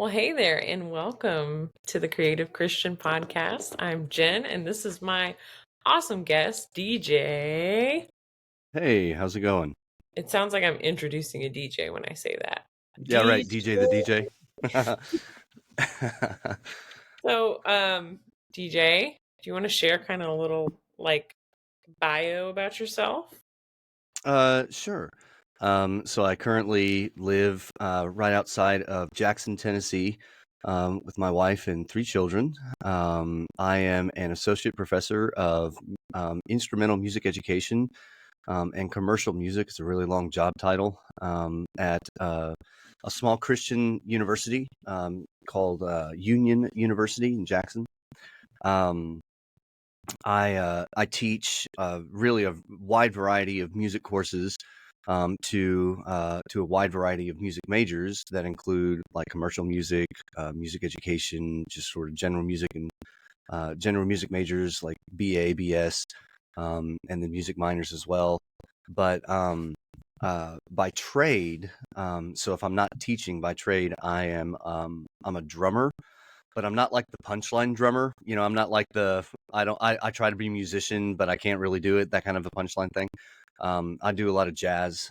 Well, hey there, and welcome to the Creative Christian Podcast. I'm Jen, and this is my awesome guest, DJ. Hey, how's it going? It sounds like I'm introducing a DJ when I say that. Yeah, right. DJ. DJ the DJ. So, DJ, do you want to share kind of a little bio about yourself? Sure. So I currently live right outside of Jackson, Tennessee, with my wife and three children. I am an associate professor of instrumental music education and commercial music. It's a really long job title at a small Christian university called Union University in Jackson. I teach really a wide variety of music courses to a wide variety of music majors that include like commercial music, music education, just sort of general music and general music majors like BA, BS, and then music minors as well. But by trade, so if I'm not teaching by trade, I'm a drummer, but I'm not like the punchline drummer. I'm not like I try to be a musician, but I can't really do it. That kind of a punchline thing. I do a lot of jazz,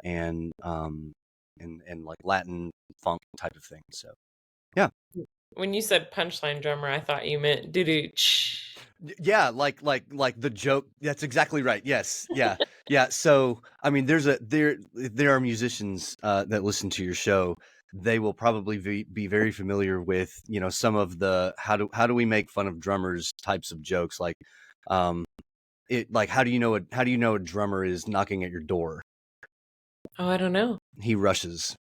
and like Latin funk type of thing. So, yeah. When you said punchline drummer, I thought you meant doo-doo. Yeah, like the joke. That's exactly right. Yes. Yeah. Yeah. So, I mean, there are musicians that listen to your show. They will probably be very familiar with, some of the how do we make fun of drummers types of jokes, like how do you know a drummer is knocking at your door? Oh, I don't know. He rushes,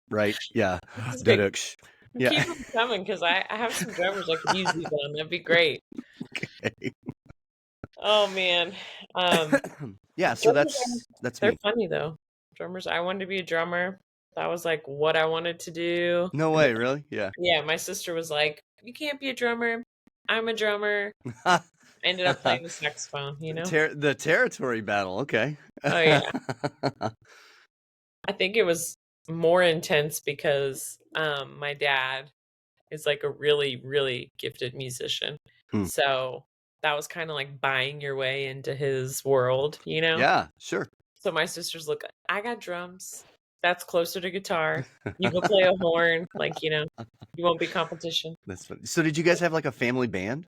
right? Yeah. This is great. Duduk. Yeah. Keep them coming because I have some drummers I could use these on. That'd be great. Okay. Oh man. Yeah, so Drummers that's they're me. funny though. Drummers. I wanted to be a drummer. That was like what I wanted to do. No And then, way, really? Yeah. yeah, my sister was like, "You can't be a drummer. I'm a drummer." I ended up playing the saxophone. The territory battle. Okay. Oh yeah. I think it was more intense because my dad is like a really, really gifted musician. Hmm. So that was kind of like buying your way into his world. Yeah, sure. So my sisters look, I got drums. That's closer to guitar. You go play a horn, you won't be competition. That's funny. So did you guys have like a family band?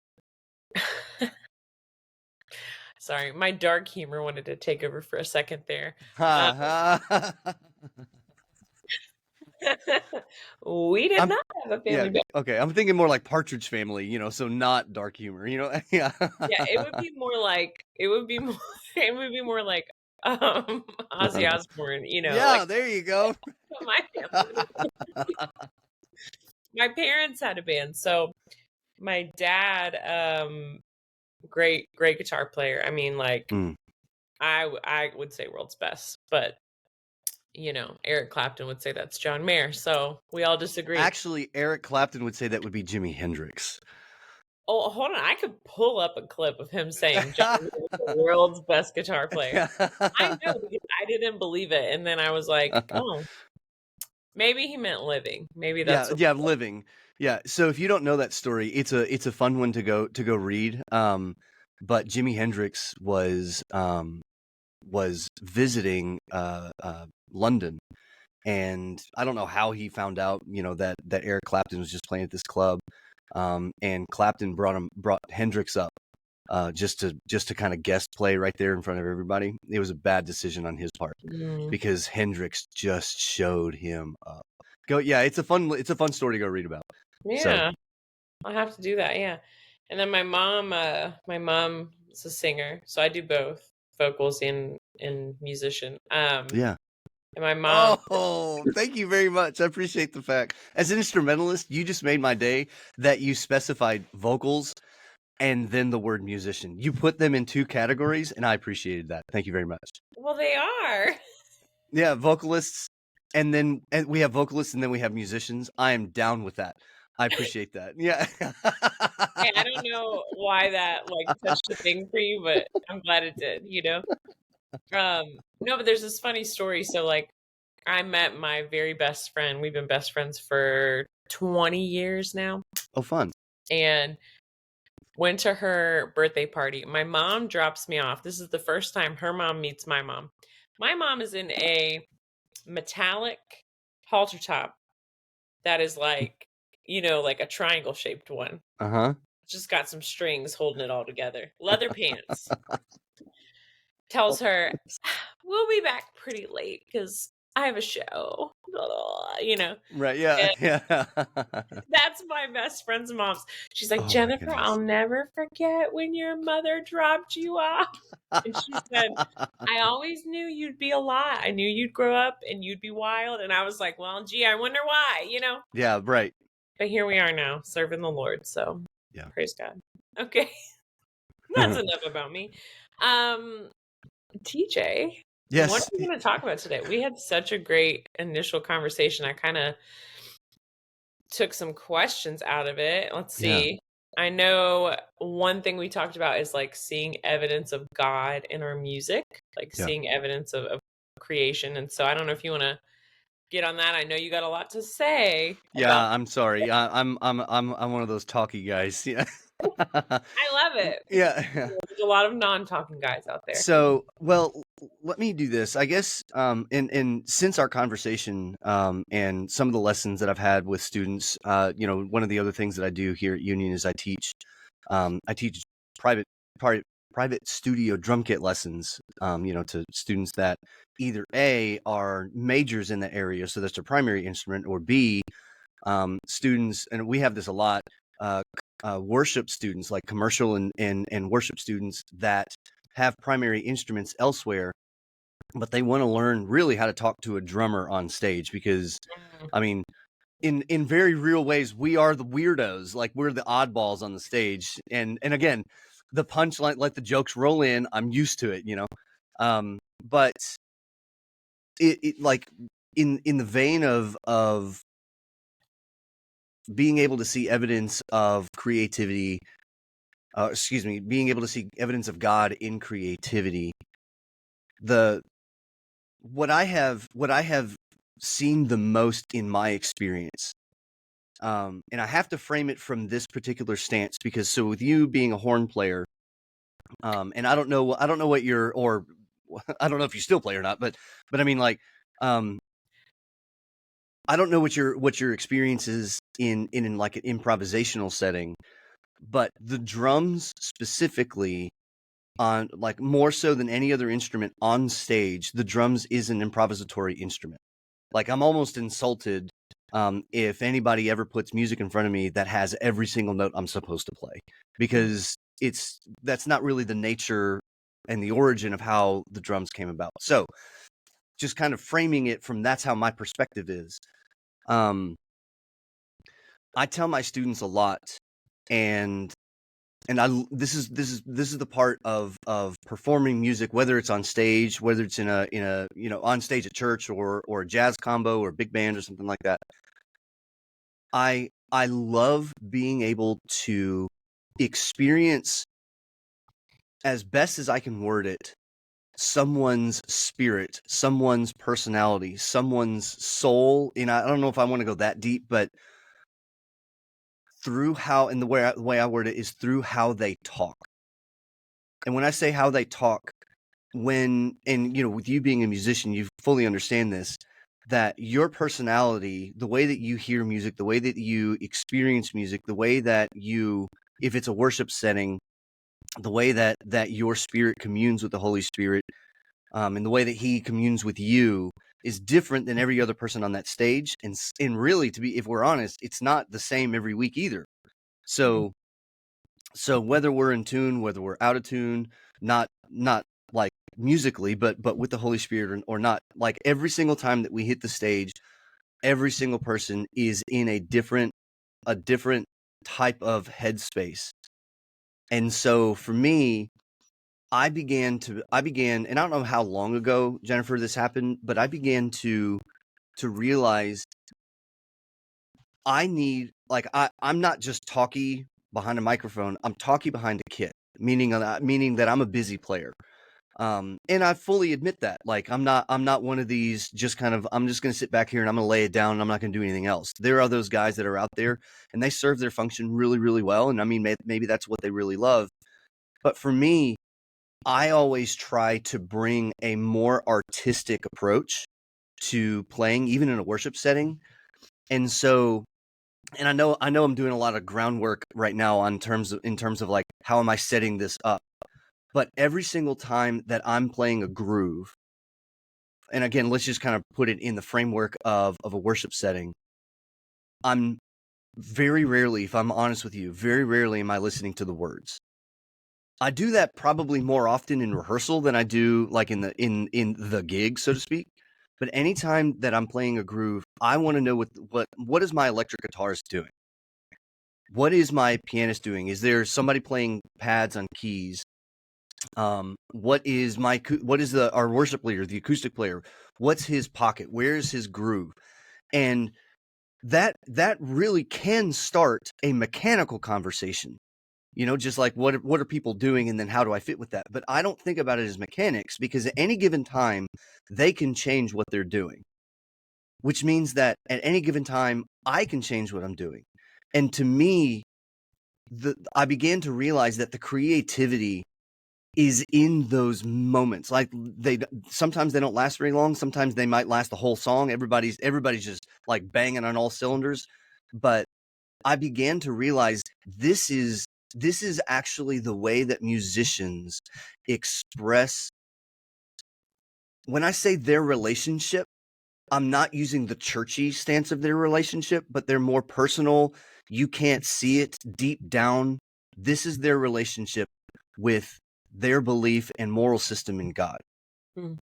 Sorry, my dark humor wanted to take over for a second there. We did not have a Yeah, family band. okay. I'm thinking more like Partridge Family, so not dark humor, Yeah. Yeah, it would be more like Ozzy Osbourne, like Yeah, there you go. my family. My parents had a band, so my dad, great guitar player. I mean, like Mm. I would say world's best, but Eric Clapton would say that's John Mayer. So we all disagree. Actually, Eric Clapton would say that would be Jimi Hendrix. Oh, hold on. I could pull up a clip of him saying John Mayer is the world's best guitar player. I know because I didn't believe it. And then I was like, oh, maybe he meant living. Maybe that's Yeah, living. Yeah. So if you don't know that story, it's a fun one to go read. But Jimi Hendrix was visiting London, and I don't know how he found out, that Eric Clapton was just playing at this club. And Clapton brought Hendrix up just to kind of guest play right there in front of everybody. It was a bad decision on his part because Hendrix just showed him up. Yeah, it's a fun story to go read about. Yeah, So. I'll have to do that. Yeah. And then my mom is a singer, so I do both vocals and musician. Yeah. And my mom. Oh, thank you very much. I appreciate the fact. As an instrumentalist, you just made my day that you specified vocals and then the word musician. You put them in two categories, and I appreciated that. Thank you very much. Well, they are. Yeah, vocalists, and we have vocalists, and then we have musicians. I am down with that. I appreciate that. Yeah. Hey, I don't know why that touched a thing for you, but I'm glad it did. No, but there's this funny story. So I met my very best friend. We've been best friends for 20 years now. Oh, fun. And went to her birthday party. My mom drops me off. This is the first time her mom meets my mom. My mom is in a metallic halter top that is like, like a triangle shaped one. Uh-huh. Just got some strings holding it all together. Leather pants. Oh, Tells her, we'll be back pretty late because I have a show. Blah, blah, blah. right. Yeah. Yeah. That's my best friend's mom's. She's like, Oh my Jennifer, I'll goodness. never forget when your mother dropped you off. And she said, I always knew you'd be a lot. I knew you'd grow up and you'd be wild. And I was like, well, gee, I wonder why. Yeah, right. But here we are now, serving the Lord. So Yeah. praise God. Okay. That's enough about me. TJ, what Yes. are we going to talk about today? We had such a great initial conversation. I kind of took some questions out of it. Let's Yeah. see. I know one thing we talked about is like seeing evidence of God in our music, like Yeah. seeing evidence of creation. And so I don't know if you want to get on that. I know you got a lot to say Yeah, about. I'm sorry. I'm one of those talky guys. Yeah. I love it. Yeah. There's a lot of non-talking guys out there. So, well, let me do this. I guess, and since our conversation, and some of the lessons that I've had with students, one of the other things that I do here at Union is I teach private, private, private studio drum kit lessons, to students that either A, are majors in the area, so that's their primary instrument, or B, students, and we have this a lot, worship students, like commercial and worship students that have primary instruments elsewhere, but they want to learn really how to talk to a drummer on stage because, Mm. I mean, in very real ways, we are the weirdos, like we're the oddballs on the stage, and again, the punchline, let the jokes roll in. I'm used to it. But it like in the vein of being able to see evidence of creativity, being able to see evidence of God in creativity. The what I have seen the most in my experience, and I have to frame it from this particular stance because so with you being a horn player, and I don't know what your or I don't know if you still play or not, but I mean like, I don't know what your experience is in like an improvisational setting, but the drums specifically, on like more so than any other instrument on stage, the drums is an improvisatory instrument. Like I'm almost insulted if anybody ever puts music in front of me that has every single note I'm supposed to play, because that's not really the nature and the origin of how the drums came about. So just kind of framing it from that's how my perspective is. I tell my students a lot, and this is the part of performing music, whether it's on stage, whether it's in a on stage at church or a jazz combo or big band or something like that. I love being able to experience, as best as I can word it, someone's spirit, someone's personality, someone's soul. And I don't know if I want to go that deep, but through how, and the way I word it is through how they talk. And when I say how they talk, with you being a musician, you fully understand this, that your personality, the way that you hear music, the way that you experience music, the way that you, if it's a worship setting, the way that your spirit communes with the Holy Spirit, and the way that he communes with you is different than every other person on that stage. And really, if we're honest, it's not the same every week either. So whether we're in tune, whether we're out of tune, not like musically, but with the Holy Spirit or not, like every single time that we hit the stage, every single person is in a different type of headspace. And so for me, I began, and I don't know how long ago, Jennifer, this happened, but I began to realize I need, like, I'm not just talky behind a microphone. I'm talky behind a kit, meaning that I'm a busy player. And I fully admit that. Like, I'm not one of these just kind of, I'm just going to sit back here and I'm going to lay it down and I'm not going to do anything else. There are those guys that are out there and they serve their function really, really well. And I mean, maybe that's what they really love. But for me, I always try to bring a more artistic approach to playing, even in a worship setting. And so, and I know I'm doing a lot of groundwork right now in terms of like, how am I setting this up? But every single time that I'm playing a groove, and again, let's just kind of put it in the framework of a worship setting, I'm very rarely, if I'm honest with you, very rarely am I listening to the words. I do that probably more often in rehearsal than I do like in the gig, so to speak. But anytime that I'm playing a groove, I want to know what is my electric guitarist doing? What is my pianist doing? Is there somebody playing pads on keys? What is our worship leader, the acoustic player? What's his pocket? Where's his groove? And that really can start a mechanical conversation. Just like what are people doing, and then how do I fit with that? But I don't think about it as mechanics, because at any given time they can change what they're doing, which means that at any given time I can change what I'm doing. And to me, I began to realize that the creativity is in those moments. Like, sometimes they don't last very long. Sometimes they might last the whole song. Everybody's just like banging on all cylinders. But I began to realize this is actually the way that musicians express. When I say their relationship, I'm not using the churchy stance of their relationship, but they're more personal. You can't see it deep down. This is their relationship with their belief and moral system in God. Mm.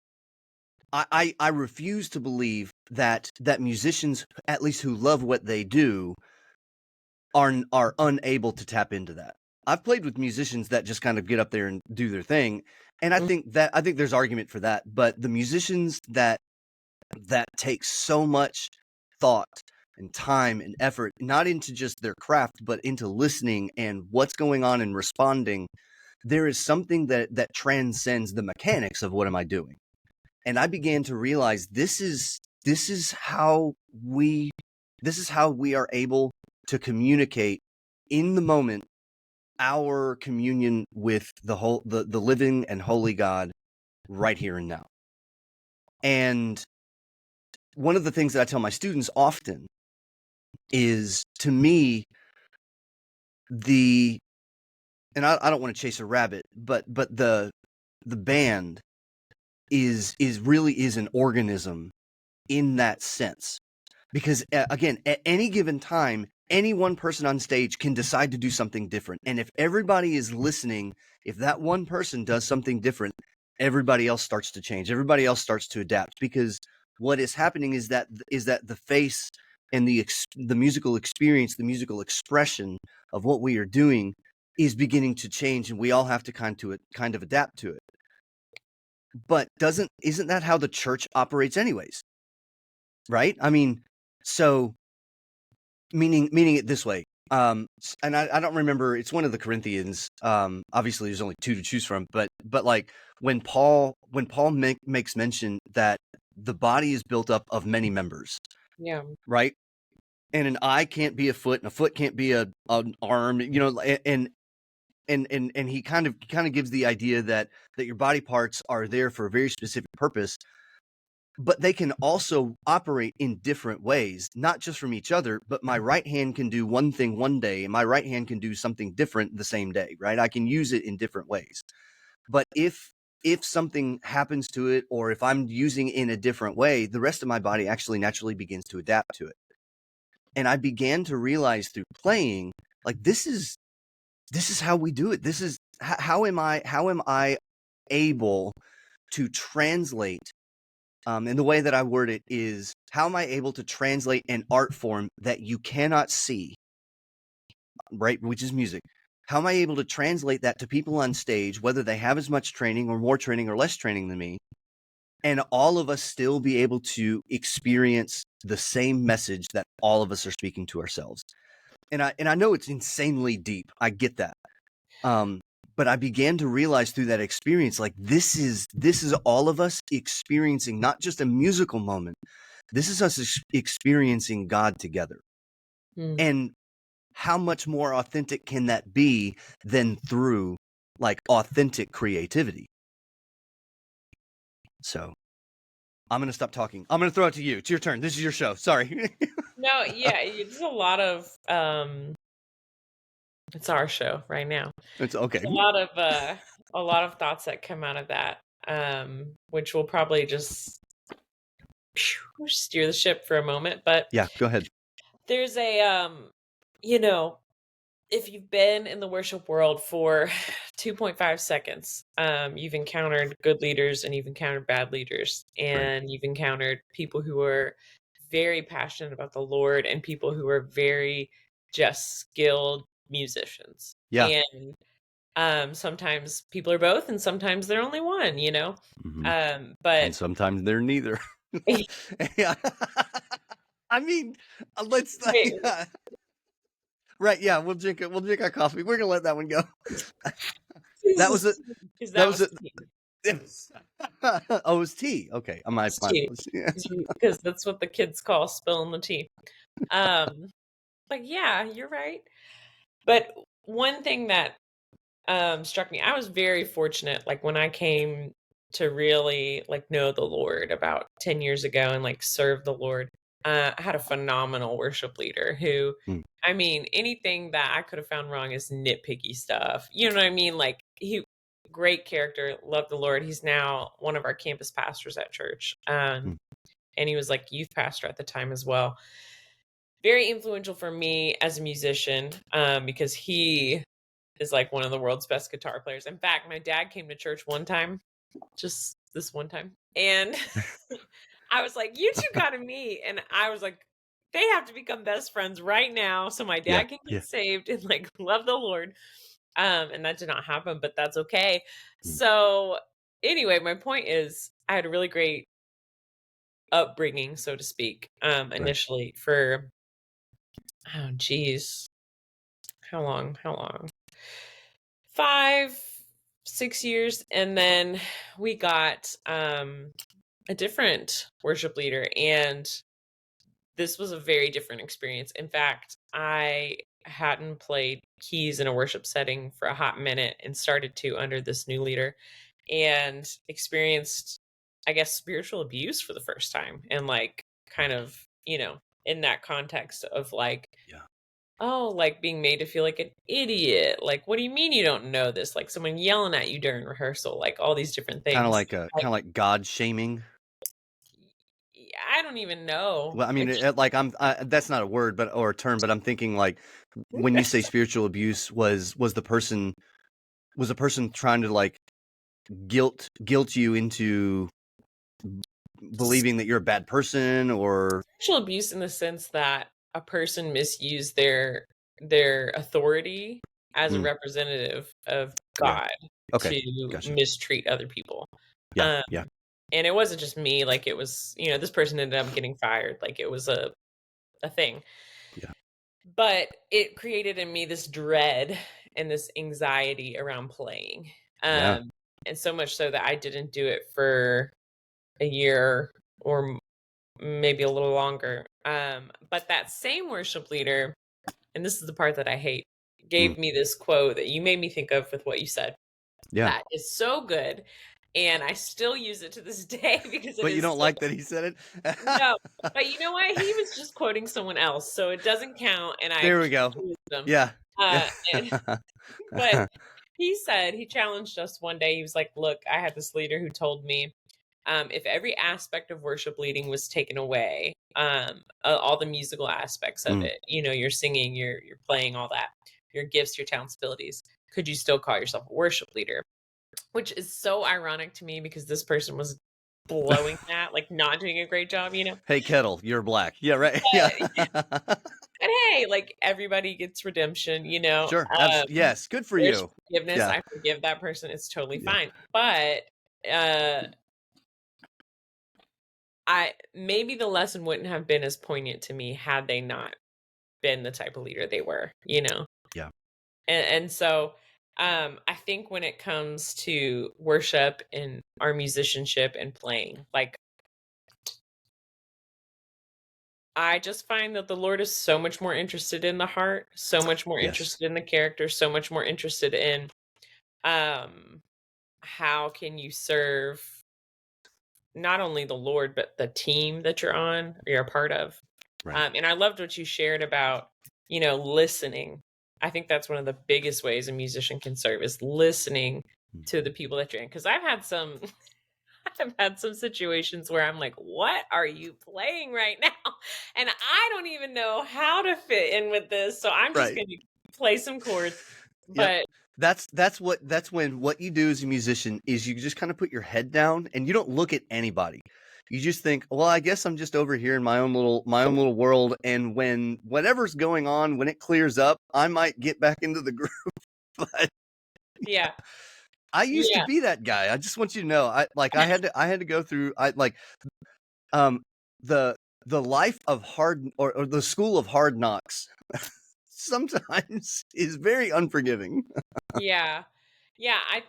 I refuse to believe that musicians, at least who love what they do, are unable to tap into that. I've played with musicians that just kind of get up there and do their thing, and I Mm. think there's argument for that. But the musicians that take so much thought and time and effort, not into just their craft, but into listening and what's going on and responding, there is something that transcends the mechanics of what am I doing. And I began to realize this is how we are able to communicate in the moment our communion with the living and holy God right here and now. And one of the things that I tell my students often is, to me, and I don't want to chase a rabbit, but the band is really is an organism in that sense. Because again, at any given time, any one person on stage can decide to do something different. And if everybody is listening, if that one person does something different, everybody else starts to change. Everybody else starts to adapt, because what is happening is that the face and the musical experience, the musical expression of what we are doing is beginning to change, and we all have to kind of adapt to it. But isn't that how the church operates anyways? Right? I mean, so meaning it this way. And I don't remember, it's one of the Corinthians. Obviously there's only two to choose from, but like when Paul makes mention that the body is built up of many members, Yeah. right? And an eye can't be a foot, and a foot can't be an arm, and he kind of gives the idea that your body parts are there for a very specific purpose, but they can also operate in different ways, not just from each other. But my right hand can do one thing one day, and my right hand can do something different the same day, right? I can use it in different ways. But if something happens to it, or if I'm using it in a different way, the rest of my body actually naturally begins to adapt to it. And I began to realize through playing, like, this is how we do it. This is how am I able to translate. And the way that I word it is, how am I able to translate an art form that you cannot see, right, which is music? How am I able to translate that to people on stage, whether they have as much training or more training or less training than me, and all of us still be able to experience the same message that all of us are speaking to ourselves? And I know it's insanely deep. I get that. But but I began to realize through that experience, like this is all of us experiencing not just a musical moment. This is us experiencing God together. Mm. And how much more authentic can that be than through like authentic creativity? So I'm going to stop talking. I'm going to throw it to you. It's your turn. This is your show. Sorry. No, yeah, it's a lot of it's our show right now. It's okay. A lot of thoughts that come out of that, which will probably just steer the ship for a moment. But Yeah, go ahead. there's you know, if you've been in the worship world for 2.5 seconds, you've encountered good leaders and you've encountered bad leaders, Right. and you've encountered people who are very passionate about the Lord and people who are very just skilled musicians. Yeah. And sometimes people are both, and sometimes they're only one, you know. Mhm. But And sometimes they're neither. Yeah. I mean, let's wait, yeah. Right, yeah, we'll drink it. We'll drink our coffee. We're gonna let that one go. That was a because that that was was a oh, it was tea. Okay. My tea, yeah. because that's what the kids call spilling the tea. Um, but yeah, you're right. But one thing that struck me, I was very fortunate, like when I came to really like know the Lord about 10 years ago and like serve the Lord. I had a phenomenal worship leader who, Mm, I mean, anything that I could have found wrong is nitpicky stuff. You know what I mean? Like he great character, loved the Lord. He's now one of our campus pastors at church. mm. And he was like youth pastor at the time as well. Very influential for me as a musician, because he is like one of the world's best guitar players. In fact, my dad came to church one time, just this one time, and I was like, "You two got to meet," and I was like, "They have to become best friends right now, so my Yeah, dad can yeah. get saved and like love the Lord." And that did not happen, but that's okay. Mm, So anyway, my point is, I had a really great upbringing, so to speak, right. initially for oh geez, how long 5 6 years, and then we got a different worship leader, and this was a very different experience. In fact, I hadn't played keys in a worship setting for a hot minute and started to under this new leader, and experienced, I guess, spiritual abuse for the first time, and like kind of, in that context of like, Yeah. oh, like being made to feel like an idiot. Like, what do you mean you don't know this? Like someone yelling at you during rehearsal, like all these different things. Kind Like, of like God shaming. I don't even know. Well, I mean, like that's not a word, but or a term, but I'm thinking like when you say spiritual abuse, was the person trying to like guilt you into believing that you're a bad person, or Sexual abuse in the sense that a person misused their authority as a mm, representative of yeah. God Okay, to gotcha. mistreat other people. Yeah, Um, yeah, and it wasn't just me, like it was, this person ended up getting fired. Like it was a thing. yeah, But it created in me this dread and this anxiety around playing. yeah. And so much so that I didn't do it for a year or maybe a little longer. But that same worship leader, and this is the part that I hate, Mm, gave me this quote that you made me think of with what you said. yeah. That is so good. And I still use it to this day because it But you is don't so like that he said it. no. But you know what? He was just quoting someone else, so it doesn't count, and I There we keep go. to wisdom. Yeah, yeah. And but he said he challenged us one day. He was like, "Look, I had this leader who told me if every aspect of worship leading was taken away, all the musical aspects of Mm. it, your singing, your playing, all that, your gifts, your talents, abilities, could you still call yourself a worship leader?" Which is so ironic to me because this person was blowing that, like not doing a great job, you know. Hey, kettle, you're black. Yeah, right. Yeah. But but hey, like everybody gets redemption, you know. Sure. Yes. Good for There's you. forgiveness. Yeah. I forgive that person. It's totally Yeah. fine. But uh I maybe the lesson wouldn't have been as poignant to me had they not been the type of leader they were, you know. Yeah. And so I think when it comes to worship and our musicianship and playing, like I just find that the Lord is so much more interested in the heart, so much more Yes. interested in the character, so much more interested in um how can you serve not only the Lord but the team that you're on or you're a part of. Right. And I loved what you shared about, listening. I think that's one of the biggest ways a musician can serve is listening to the Mhm. people that you're in. Because I've had some I've had some situations where I'm like, "What are you playing right now?" And I don't even know how to fit in with this, so I'm just Right. gonna play some chords. Yep. But That's when what you do as a musician is you just kind of put your head down and you don't look at anybody. You just think, well, I guess I'm just over here in my own little world, and when whatever's going on, when it clears up, I might get back into the groove. But yeah, I used to yeah, be that guy. I just want you to know. I had to go through um the the life of hard or the school of hard knocks sometimes is very unforgiving. yeah. Yeah, I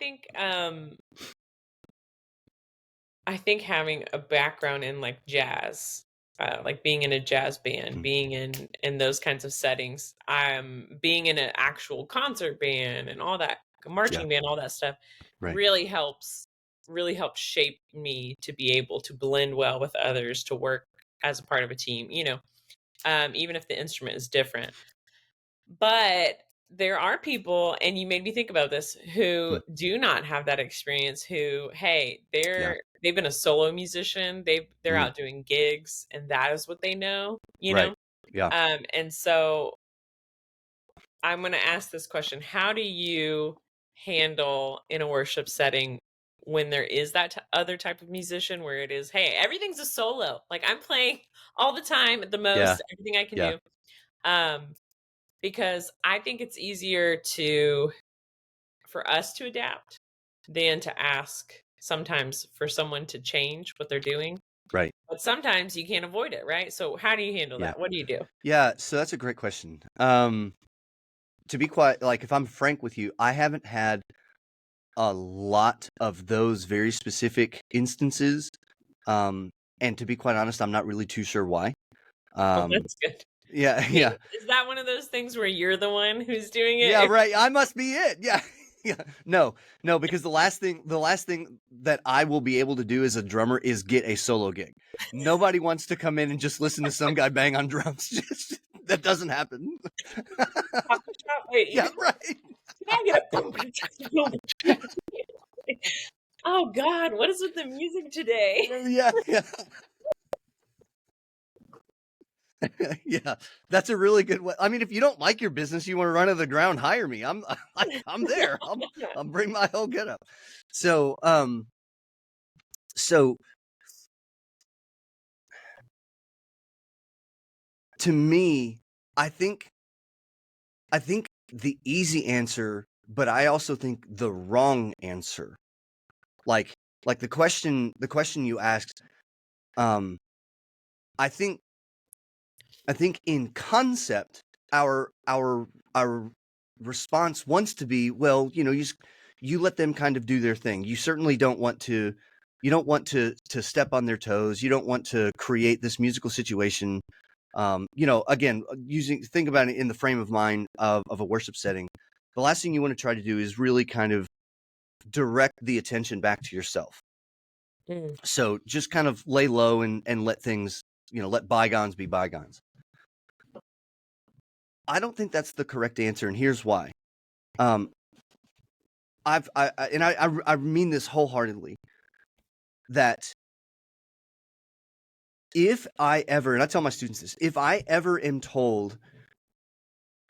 think having a background in like jazz, like being in a jazz band, Mm, being in those kinds of settings, being in an actual concert band and all that, yeah, marching band, all that stuff, right. really helps really helps shape me to be able to blend well with others, to work as a part of a team, even if the instrument is different. But there are people, and you made me think about this, who Mm, do not have that experience, who, hey, yeah. they've been a solo musician, they're Mm, out doing gigs, and that is what they know, you right. know? Yeah. And so I'm gonna ask this question. How do you handle in a worship setting when there is that other type of musician where it is, hey, everything's a solo. Like I'm playing all the time at the Yeah. most, everything I can Yeah. do. Um, because I think it's easier to for us to adapt than to ask sometimes for someone to change what they're doing. Right. But sometimes you can't avoid it, right? So how do you handle Yeah. that? What do you do? Yeah. So that's a great question. To be quite like, if I'm frank with you, I haven't had a lot of those very specific instances. Um, and to be quite honest, I'm not really too sure why. Oh, Um, that's good. yeah. Maybe Yeah. is that one of those things where you're the one who's doing Yeah, it? right. I must be it. Yeah. Yeah. No, no, because the last thing that I will be able to do as a drummer is get a solo gig. Nobody wants to come in and just listen to some guy bang on drums. Just, that doesn't happen. Pop the top. Wait, you Yeah, can right. I get a Oh God, what is with the music today? Yeah, yeah. Yeah. That's a really good way. I mean, if you don't like your business, you want to run to the ground, hire me. I'm there. I'll bring my whole get up. So, so to me, I think I think the easy answer, but I also think the wrong answer. Like like the question you asked, um, I think I think in concept, our response wants to be, well, you let them kind of do their thing. You certainly don't want to step on their toes. You don't want to create this musical situation. Again, think about it in the frame of mind of a worship setting. The last thing you want to try to do is really kind of direct the attention back to yourself. Mm, So just kind of lay low and let things, let bygones be bygones. I don't think that's the correct answer, and here's why. Um, I mean this wholeheartedly, that if I ever, and I tell my students this, if I ever am told,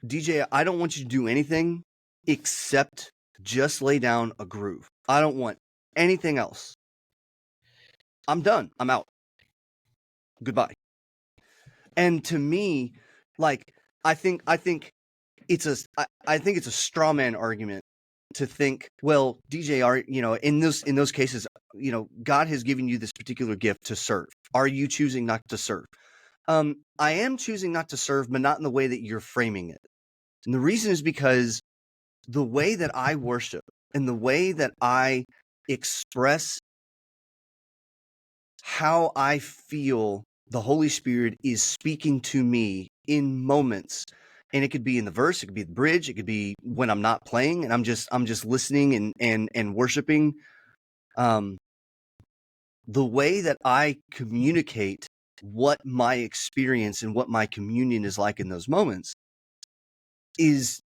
DJ, I don't want you to do anything except just lay down a groove. I don't want anything else. I'm done. I'm out. Goodbye. And to me, like, I think I think it's a straw man argument to think, well, DJ, in those cases, God has given you this particular gift to serve. Are you choosing not to serve? I am choosing not to serve, but not in the way that you're framing it. And the reason is because the way that I worship and the way that I express how I feel the Holy Spirit is speaking to me in moments. And it could be in the verse, it could be the bridge, it could be when I'm not playing and I'm just listening and worshiping. The way that I communicate what my experience and what my communion is like in those moments is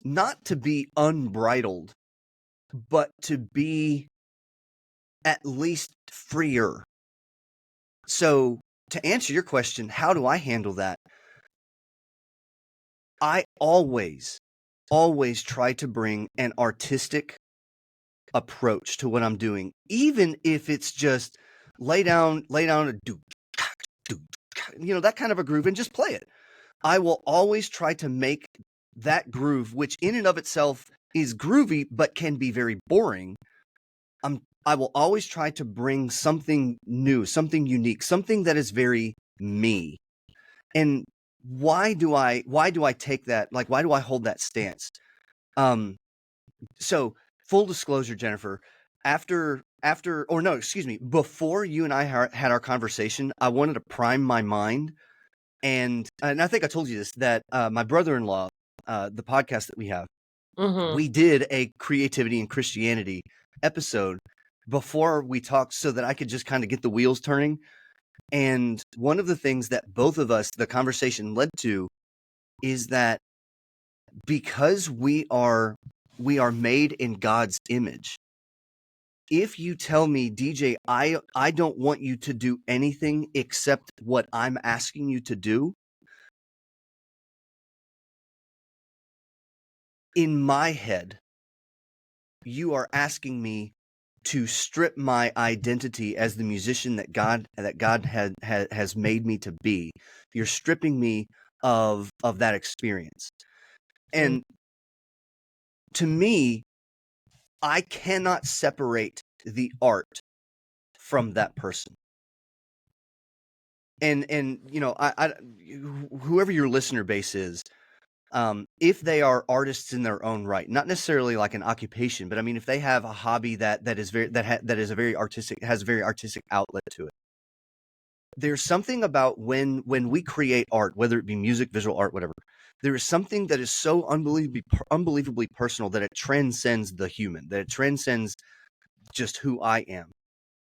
not to be unbridled, but to be at least freer. So, to answer your question, how do I handle that? I always try to bring an artistic approach to what I'm doing, even if it's just lay down a do, that kind of a groove and just play it. I will always try to make that groove, which in and of itself is groovy, but can be very boring. I will always try to bring something new, something unique, something that is very me. And why do I take that? Like, why do I hold that stance? So full disclosure, Jennifer, before you and I had our conversation, I wanted to prime my mind. And I think I told you this, that my brother-in-law, the podcast that we have, we did a creativity and Christianity episode before we talked so that I could just kind of get the wheels turning. And one of the things that both of us, the conversation led to, is that because we are made in God's image, if you tell me, DJ, I don't want you to do anything except what I'm asking you to do, in my head, you are asking me to strip my identity as the musician that God has made me to be. You're stripping me of that experience. And to me, I cannot separate the art from that person. And I whoever your listener base is, if they are artists in their own right, not necessarily like an occupation, but I mean, if they have a hobby that is very that is a very artistic, has a very artistic outlet to it, there's something about when we create art, whether it be music, visual art, whatever, there is something that is so unbelievably personal that it transcends the human, that it transcends just who I am.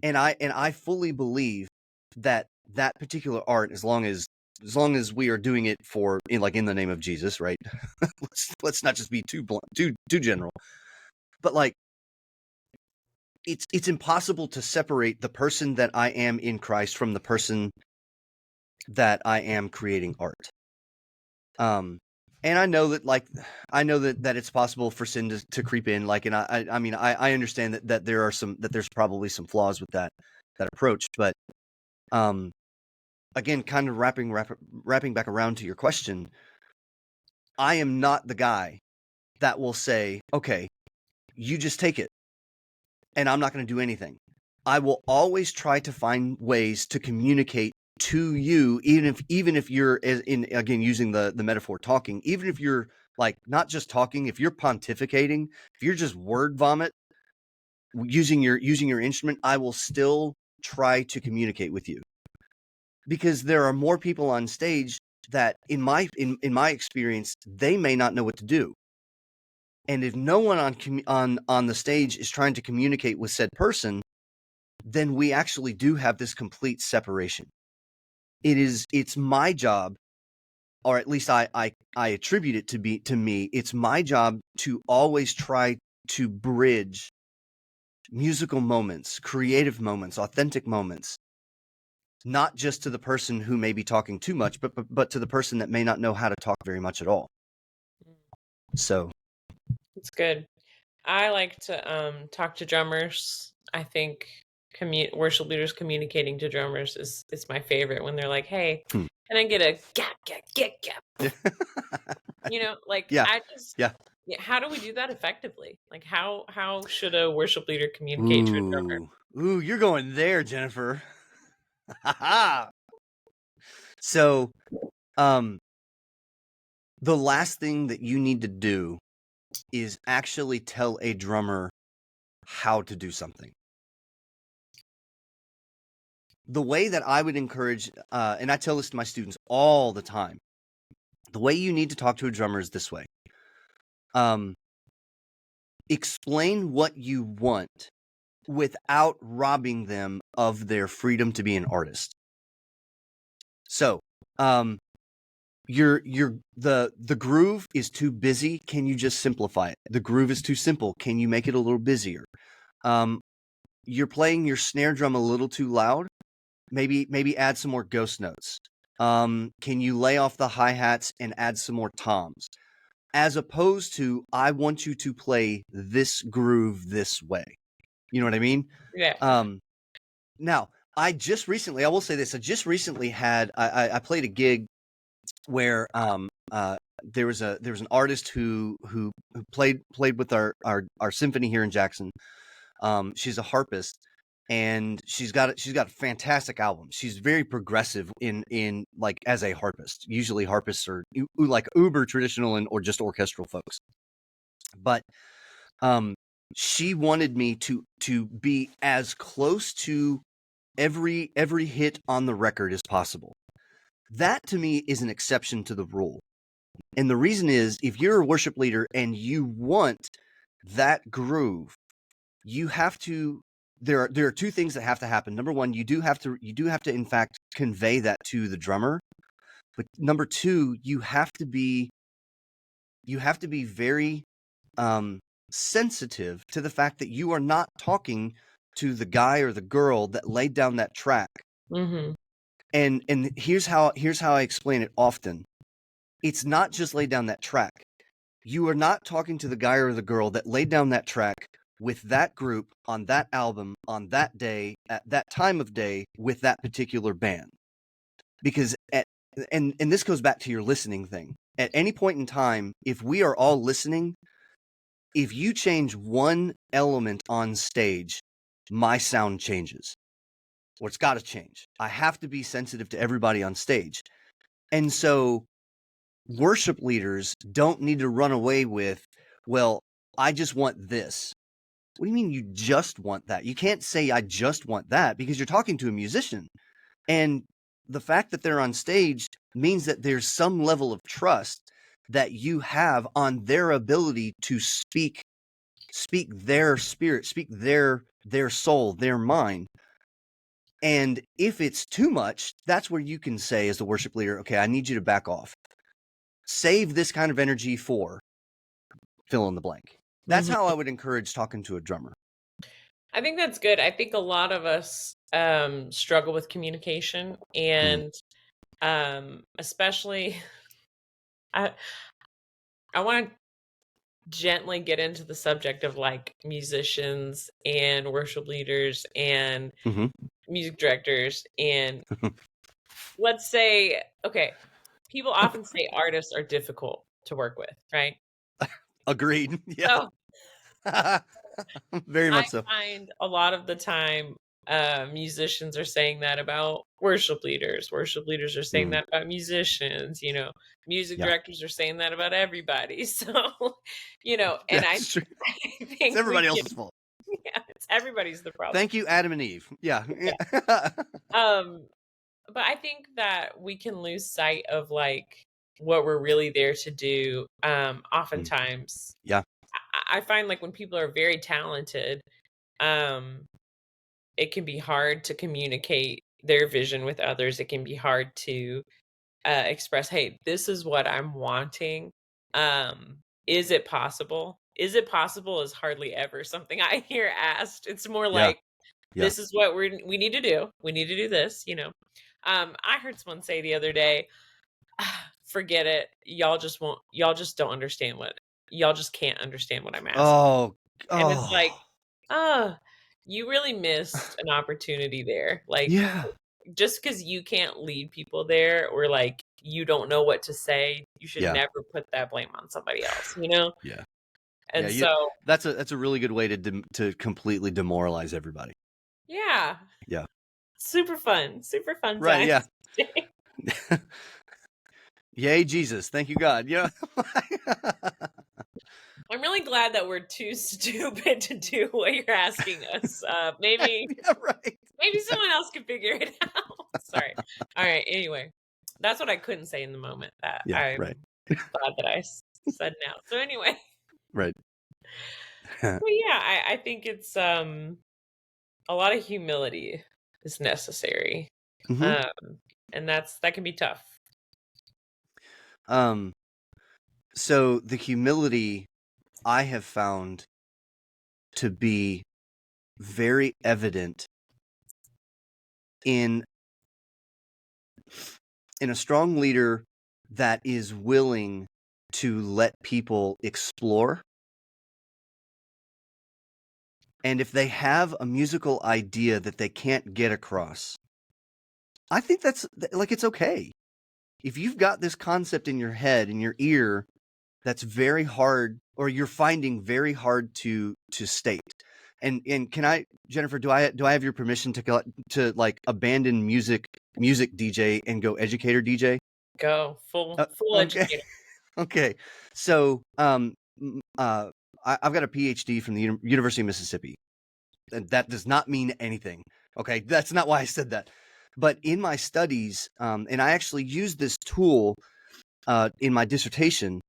And I fully believe that particular art, as long as we are doing it in the name of Jesus, right? let's not just be too blunt, too general. But like, it's impossible to separate the person that I am in Christ from the person that I am creating art. And I know that it's possible for sin to creep in. Like, and I mean, I understand that there's probably some flaws with that approach, but again, kind of wrapping back around to your question, I am not the guy that will say, okay, you just take it and I'm not going to do anything. I will always try to find ways to communicate to you, even if you're again using the metaphor talking, even if you're like not just talking, if you're pontificating, if you're just word vomit using your instrument, I will still try to communicate with you, because there are more people on stage that in my experience, they may not know what to do. And if no one on the stage is trying to communicate with said person, then we actually do have this complete separation. It's my job, or at least I attribute it to me. It's my job to always try to bridge musical moments, creative moments, authentic moments, not just to the person who may be talking too much, but to the person that may not know how to talk very much at all. So it's good. I like to talk to drummers. I think worship leaders communicating to drummers is my favorite, when they're like, "Hey, can I get a gap, gap, gap, gap?" Like, yeah, I just yeah. how do we do that effectively? Like, how should a worship leader communicate to a drummer? Ooh, you're going there, Jennifer. So, the last thing that you need to do is actually tell a drummer how to do something. The way that I would encourage, and I tell this to my students all the time, the way you need to talk to a drummer is this way. Explain what you want without robbing them of their freedom to be an artist. So, the groove is too busy. Can you just simplify it? The groove is too simple. Can you make it a little busier? You're playing your snare drum a little too loud. Maybe add some more ghost notes. Can you lay off the hi-hats and add some more toms? As opposed to, I want you to play this groove this way. You know what I mean? Yeah. Now, I will say this, I just recently had, I played a gig where there was an artist who played with our symphony here in Jackson. She's a harpist, and she's got a fantastic album. She's very progressive in like as a harpist. Usually harpists are like uber traditional or just orchestral folks. But she wanted me to be as close to every hit on the record as possible. That to me is an exception to the rule. And the reason is, if you're a worship leader and you want that groove, you have to, there are two things that have to happen. Number one, you do have to in fact convey that to the drummer. But number two, you have to be very sensitive to the fact that you are not talking to the guy or the girl that laid down that track. Mm-hmm. And here's how I explain it often. It's not just lay down that track. You are not talking to the guy or the girl that laid down that track with that group on that album on that day at that time of day with that particular band. Because and this goes back to your listening thing. At any point in time, if we are all listening, if you change one element on stage, my sound changes. Or it's got to change. I have to be sensitive to everybody on stage. And so worship leaders don't need to run away with, well, I just want this. What do you mean you just want that? You can't say I just want that, because you're talking to a musician. And the fact that they're on stage means that there's some level of trust that you have on their ability to speak their spirit, speak their soul, their mind. And if it's too much, that's where you can say as the worship leader, okay, I need you to back off. Save this kind of energy for fill in the blank. That's how I would encourage talking to a drummer. I think that's good. I think a lot of us struggle with communication, and especially I want to gently get into the subject of like musicians and worship leaders and music directors, and let's say, okay, people often say artists are difficult to work with, right? Agreed. Yeah. So very much so. I find a lot of the time musicians are saying that about worship leaders. Worship leaders are saying that about musicians, music directors are saying that about everybody. So, and I true. think it's everybody else's fault. Yeah, it's everybody's the problem. Thank you, Adam and Eve. Yeah. But I think that we can lose sight of like what we're really there to do. Oftentimes, yeah, I find like when people are very talented, it can be hard to communicate their vision with others. It can be hard to express, hey, this is what I'm wanting. Is it possible? Is it possible is hardly ever something I hear asked. It's more like, this is what we need to do. We need to do this, I heard someone say the other day, forget it. Y'all just don't understand y'all just can't understand what I'm asking. And it's like, you really missed an opportunity there. Like, just because you can't lead people there, or like you don't know what to say, you should never put that blame on somebody else, Yeah. And so that's a really good way to completely demoralize everybody. Yeah. Yeah. Super fun right. times. Yeah. Yay, Jesus! Thank you, God. Yeah. I'm really glad glad that we're too stupid to do what you're asking us. Maybe Yeah, right. maybe someone else could figure it out. Sorry. All right. Anyway, that's what I couldn't say in the moment that Yeah, I'm right. glad that I said now. So anyway, Right. but yeah, I think it's a lot of humility is necessary, hmm um, and that can be tough. Um, so the humility I have found to be very evident in a strong leader that is willing to let people explore. And if they have a musical idea that they can't get across, I think that's like, it's okay. If you've got this concept in your head, in your ear, that's very hard, or you're finding very hard to state. And can I, Jennifer, do I have your permission to like abandon music DJ and go educator DJ? Go full Okay. educator. Okay. So, I've got a PhD from the University of Mississippi, and that does not mean anything. Okay, that's not why I said that. But in my studies, and I actually used this tool in my dissertation.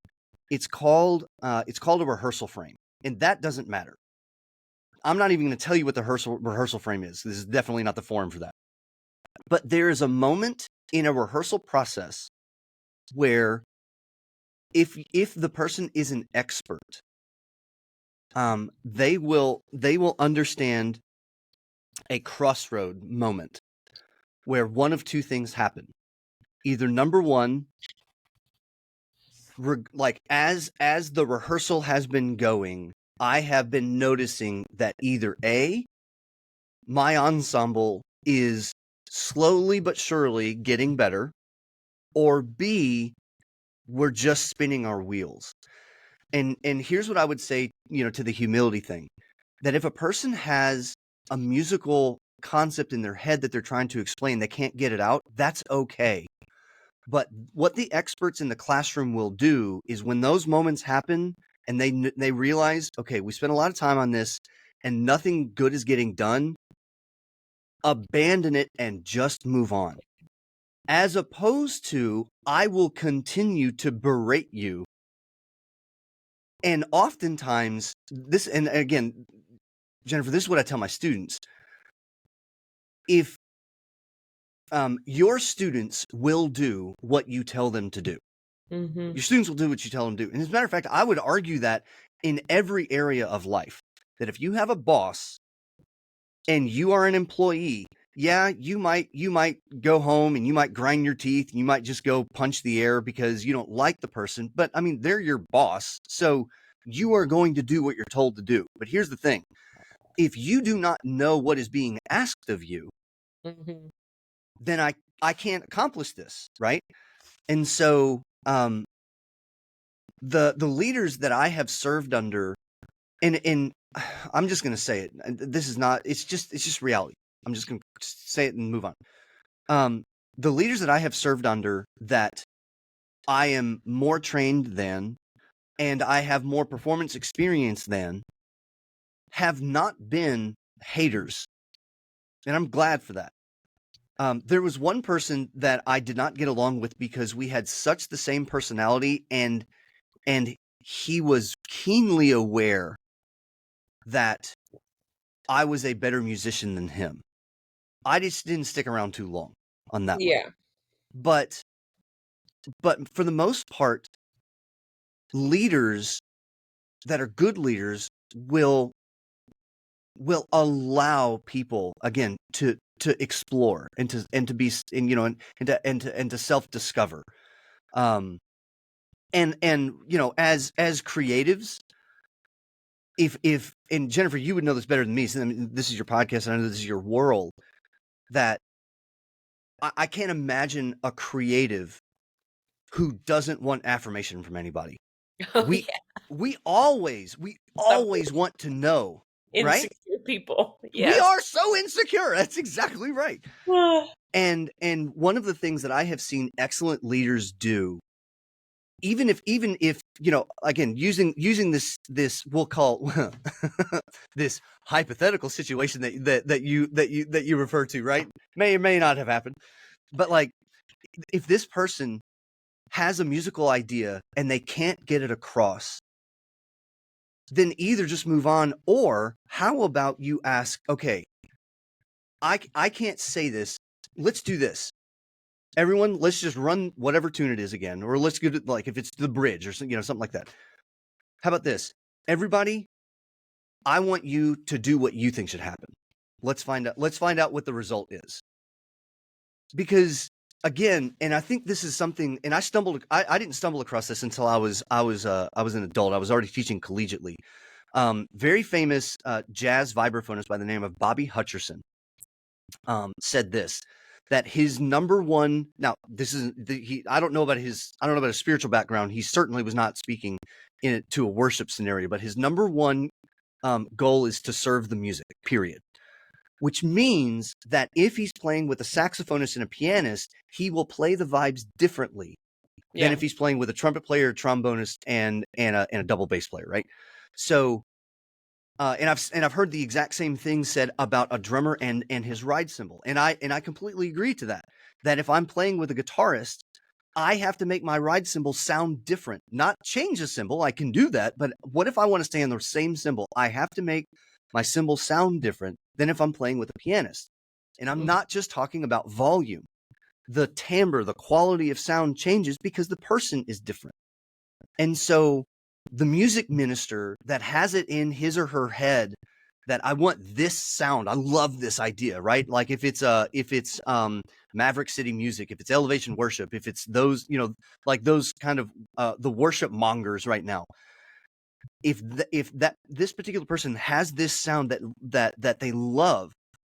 It's called a rehearsal frame, and that doesn't matter. I'm not even going to tell you what the rehearsal frame is. This is definitely not the forum for that. But there is a moment in a rehearsal process where if the person is an expert, they will understand a crossroad moment where one of two things happen. Either number one, like as the rehearsal has been going, I have been noticing that either A, my ensemble is slowly but surely getting better, or B, we're just spinning our wheels. And here's what I would say, to the humility thing, that if a person has a musical concept in their head that they're trying to explain, they can't get it out, that's okay. But what the experts in the classroom will do is when those moments happen and they realize, okay, we spent a lot of time on this and nothing good is getting done, abandon it and just move on. As opposed to, I will continue to berate you. And oftentimes, and again, Jennifer, this is what I tell my students. If your students will do what you tell them to do, Mm-hmm. your students will do what you tell them to do. And as a matter of fact, I would argue that in every area of life, that if you have a boss and you are an employee, yeah, you might go home and you might grind your teeth and you might just go punch the air because you don't like the person. But I mean, they're your boss. So you are going to do what you're told to do. But here's the thing. If you do not know what is being asked of you, Mm-hmm. then I can't accomplish this, right? And so the leaders that I have served under, and I'm just going to say it. This is not. It's just reality. I'm just going to say it and move on. The leaders that I have served under that I am more trained than, and I have more performance experience than, have not been haters, and I'm glad for that. There was one person that I did not get along with because we had such the same personality, and he was keenly aware that I was a better musician than him. I just didn't stick around too long on that one. Yeah. But for the most part, leaders that are good leaders will allow people again to explore and to be and to self-discover. And as creatives, if and Jennifer, you would know this better than me, so this is your podcast and I know this is your world, that I can't imagine a creative who doesn't want affirmation from anybody. Oh We yeah. we always Some want to know, right? insecure people. We Yes. are so insecure. That's exactly right. And one of the things that I have seen excellent leaders do, even if again, using this we'll call this hypothetical situation that you refer to, right? May or may not have happened, but like if this person has a musical idea and they can't get it across, then either just move on, or how about you ask, okay, I can't say this. Let's do this. Everyone, let's just run whatever tune it is again, or let's get it, like if it's the bridge or something like that. How about this? Everybody, I want you to do what you think should happen. Let's find out what the result is. Because again, and I think this is something, and I didn't stumble across this until I was an adult. I was already teaching collegiately. Very famous jazz vibraphonist by the name of Bobby Hutcherson said this, that his number one, now this is I don't know about his spiritual background. He certainly was not speaking to a worship scenario, but his number one goal is to serve the music, period. Which means that if he's playing with a saxophonist and a pianist, he will play the vibes differently than if he's playing with a trumpet player, a trombonist, and a double bass player, right? So, and I've heard the exact same thing said about a drummer and his ride cymbal, and I completely agree to that. That if I'm playing with a guitarist, I have to make my ride cymbal sound different, not change the cymbal. I can do that, but what if I want to stay on the same cymbal? I have to make my cymbal sound different than if I'm playing with a pianist. And I'm not just talking about volume. The timbre, the quality of sound changes because the person is different. And so the music minister that has it in his or her head that I want this sound, I love this idea, right? Like if it's Maverick City Music, if it's Elevation Worship, if it's those, like those kind of the worship mongers right now. If this particular person has this sound that they love,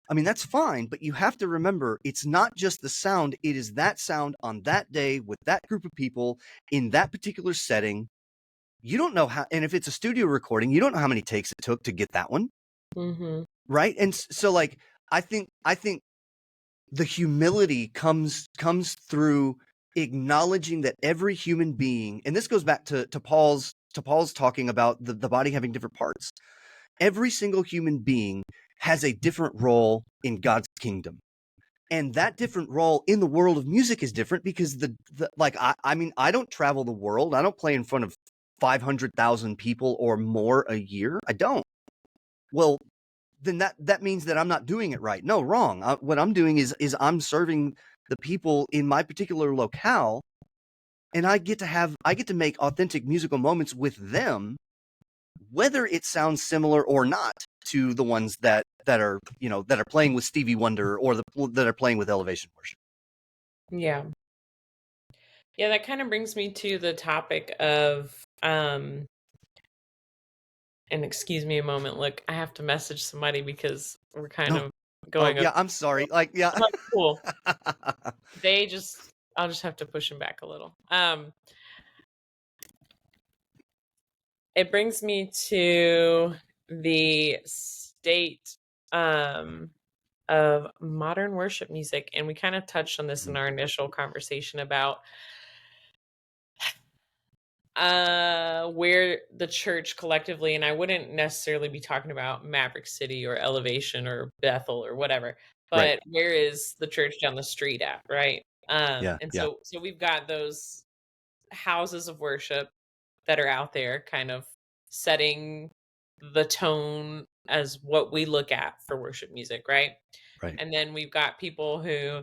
I mean, that's fine, but you have to remember, it's not just the sound, it is that sound on that day with that group of people in that particular setting. You don't know how, and if it's a studio recording, you don't know how many takes it took to get that one. Mm-hmm. Right? And so like, I think the humility comes through acknowledging that every human being, and this goes back to Paul's talking about the body having different parts. Every single human being has a different role in God's kingdom. And that different role in the world of music is different because I mean, I don't travel the world. I don't play in front of 500,000 people or more a year. I don't. Well, then that means that I'm not doing it right. No, wrong. What I'm doing is I'm serving the people in my particular locale, and I get to make authentic musical moments with them, whether it sounds similar or not to the ones that are playing with Stevie Wonder or that are playing with Elevation Worship. Yeah. Yeah, that kind of brings me to the topic of and excuse me a moment. Look, I have to message somebody because we're kind of going. Oh yeah, I'm sorry. Like yeah, I'm like, cool. I'll just have to push them back a little. It brings me to the state of modern worship music, and we kind of touched on this in our initial conversation about where the church collectively, and I wouldn't necessarily be talking about Maverick City or Elevation or Bethel or whatever, but right. where is the church down the street at, right? Yeah, And yeah. so we've got those houses of worship that are out there kind of setting the tone as what we look at for worship music, right? Right. And then we've got people who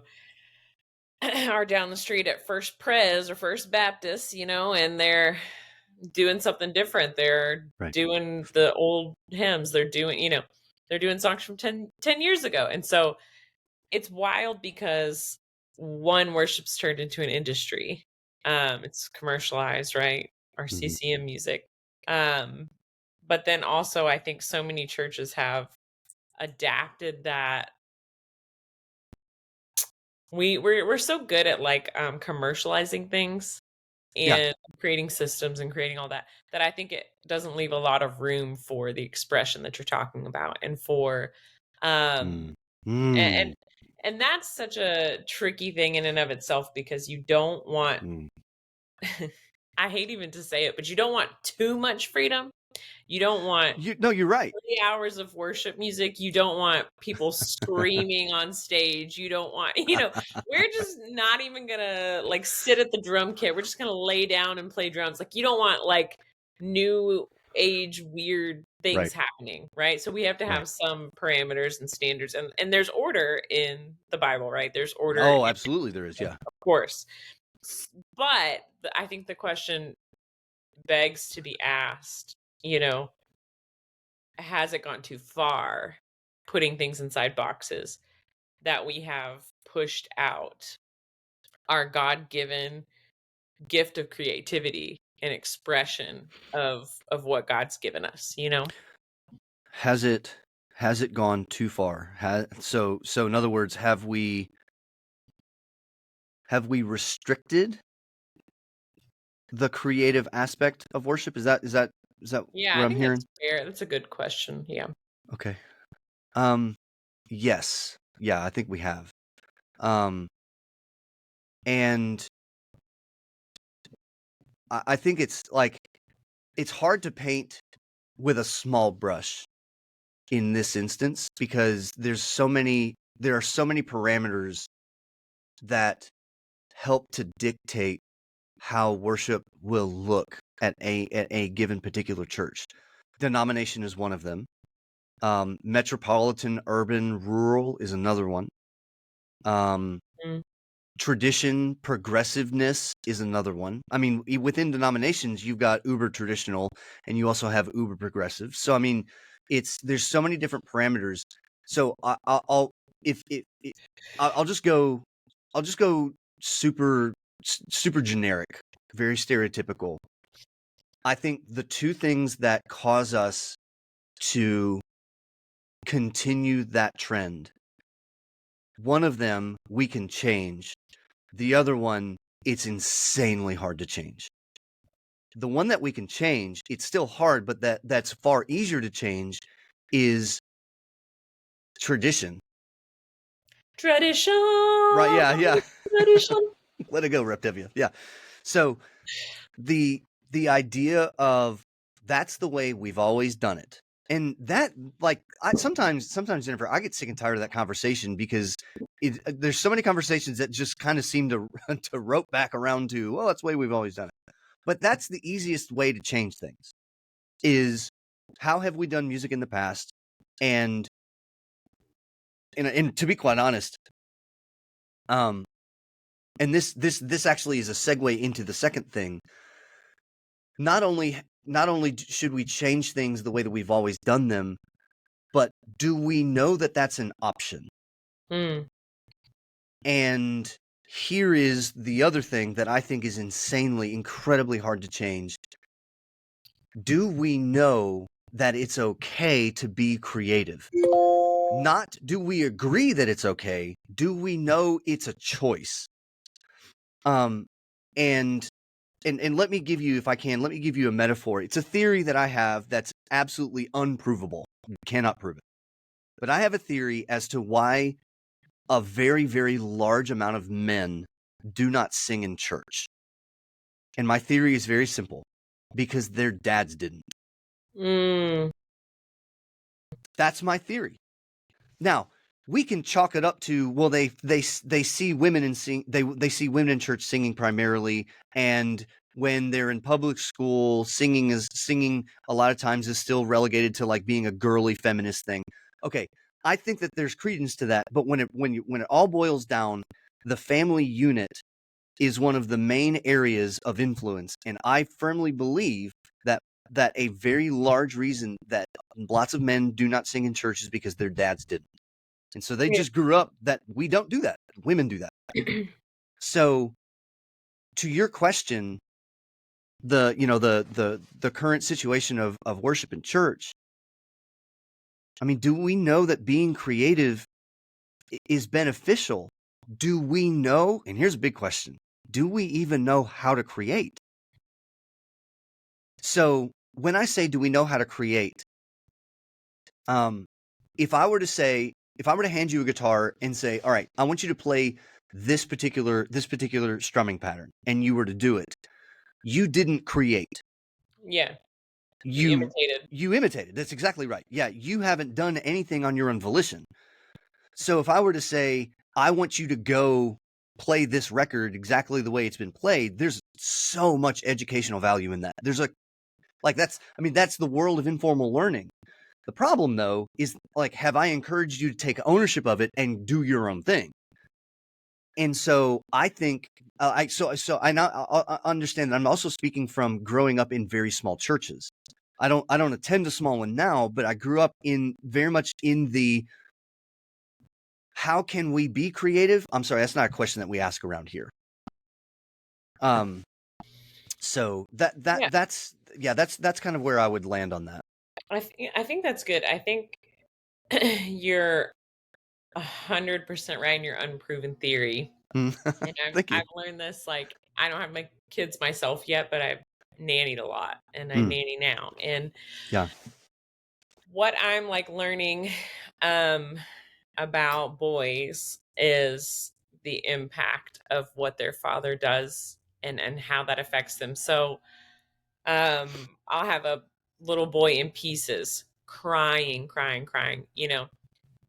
are down the street at First Pres or First Baptist, and they're doing something different. They're Right. doing the old hymns. They're doing songs from 10 years ago. And so it's wild because one, worship's turned into an industry. It's commercialized, right? Our CCM music. But then also I think so many churches have adapted that. We're so good at like commercializing things Yeah. and creating systems and creating all that I think it doesn't leave a lot of room for the expression that you're talking about, and for Mm. and that's such a tricky thing in and of itself, because you don't want I hate even to say it, but you don't want too much freedom. You don't want No, you're right. 3 hours of worship music. You don't want people screaming on stage. You don't want, we're just not even gonna like sit at the drum kit. We're just gonna lay down and play drums. Like, you don't want like new age weird Right. things happening, right? So we have to Right. have some parameters and standards, and there's order in the Bible, right? There's order, Oh, absolutely, there is. Yeah. of course. But I think the question begs to be asked, has it gone too far putting things inside boxes that we have pushed out our God-given gift of creativity and expression of what God's given us, Has it gone too far? So in other words, have we restricted the creative aspect of worship? Is that Yeah, what I I'm think that's hearing? fair. That's a good question. Yeah. Okay. Yes. Yeah, I think we have. And I think it's like it's hard to paint with a small brush in this instance because there are so many parameters that help to dictate how worship will look at a given particular church. Denomination is one of them. Metropolitan, urban, rural is another one. Mm. Tradition, progressiveness is another one. I mean, within denominations, you've got uber traditional and you also have uber progressive. So, I mean, there's so many different parameters. So I'll I'll just go super generic, very stereotypical. I think the two things that cause us to continue that trend, one of them we can change. The other one, it's insanely hard to change. The one that we can change, it's still hard, but that's far easier to change is tradition. Tradition. Right, yeah. Tradition. Let it go, Reptivia. Yeah. So the idea of that's the way we've always done it. And that, like, sometimes, Jennifer, I get sick and tired of that conversation because there's so many conversations that just kind of seem to rope back around to, well, that's the way we've always done it. But that's the easiest way to change things is how have we done music in the past? And to be quite honest, and this actually is a segue into the second thing. Not only should we change things the way that we've always done them, but do we know that that's an option? Mm. And here is the other thing that I think is incredibly hard to change. Do we know that it's okay to be creative? Not do we agree that it's okay? Do we know it's a choice? And let me give you, if I can, let me give you a metaphor. It's a theory that I have that's absolutely unprovable. You cannot prove it. But I have a theory as to why a very, very large amount of men do not sing in church. And my theory is very simple. Because their dads didn't. Mm. That's my theory. Now, we can chalk it up to, well, they see women they see women in church singing primarily, and when they're in public school, singing a lot of times is still relegated to like being a girly feminist thing. Okay, I think that there's credence to that, but when it all boils down, the family unit is one of the main areas of influence, and I firmly believe that a very large reason that lots of men do not sing in church is because their dads didn't. And so they Yeah. just grew up that we don't do that. Women do that. So to your question, the current situation of worship in church, I mean, do we know that being creative is beneficial? Do we know? And here's a big question. Do we even know how to create? So when I say, do we know how to create? If I were to hand you a guitar and say, all right, I want you to play this particular strumming pattern, and you were to do it, You didn't create. Yeah. You You imitated. imitated. That's exactly right. Yeah, you haven't done anything on your own volition. So if I were to say, I want you to go play this record exactly the way it's been played, there's so much educational value in that. There's that's the world of informal learning. The problem, though, is like, have I encouraged you to take ownership of it and do your own thing? And so I think I now I understand that I'm also speaking from growing up in very small churches. I don't attend a small one now, but I grew up in very much in the how can we be creative? I'm sorry, that's not a question that we ask around here. So Yeah. that's kind of where I would land on that. I think that's good. I think you're 100% right in your unproven theory. And Thank you. I've learned this, like, I don't have my kids myself yet, but I've nannied a lot and I Mm, nanny now. And yeah. what I'm like learning um about boys is the impact of what their father does and how that affects them. So I'll have a little boy in pieces, crying, crying, crying,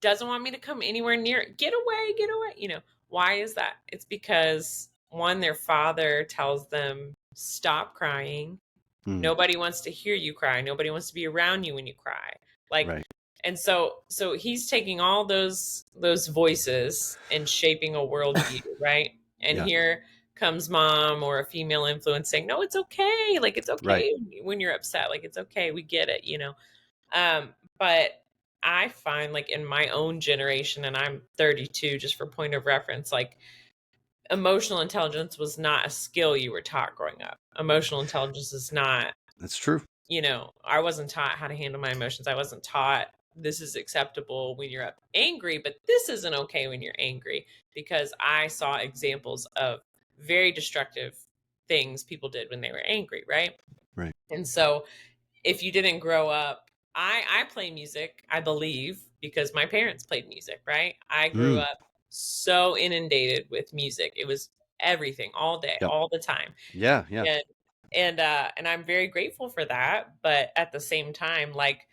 doesn't want me to come anywhere near it. Get away, get away. Why is that? It's because one, their father tells them, stop crying. Mm, Nobody wants to hear you cry. Nobody wants to be around you when you cry. Like, right. and so he's taking all those voices and shaping a worldview, right? And Yeah. here comes mom or a female influence saying, no, it's okay. Like, it's Right. okay when you're upset. Like, it's okay. We get it. But I find, like, in my own generation, and I'm 32, just for point of reference, like, emotional intelligence was not a skill you were taught growing up. Emotional intelligence is not, That's true. I wasn't taught how to handle my emotions. I wasn't taught this is acceptable when you're angry, but this isn't okay when you're angry, because I saw examples of very destructive things people did when they were angry, right? Right. And so if you didn't grow up, I play music, I believe, because my parents played music, right? I grew Mm, up so inundated with music. It was everything all day, yep. all the time. Yeah. Yeah. And and I'm very grateful for that, but at the same time, like,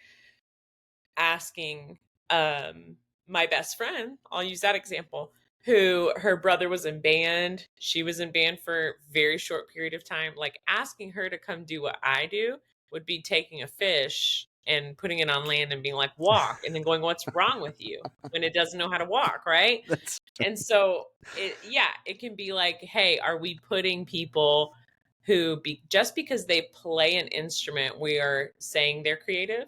asking my best friend, I'll use that example, who her brother was in band, she was in band for a very short period of time, like, asking her to come do what I do would be taking a fish and putting it on land and being like, walk, and then going, what's wrong with you, when it doesn't know how to walk, right? That's And so it can be like, hey, are we putting people who just because they play an instrument, we are saying they're creative?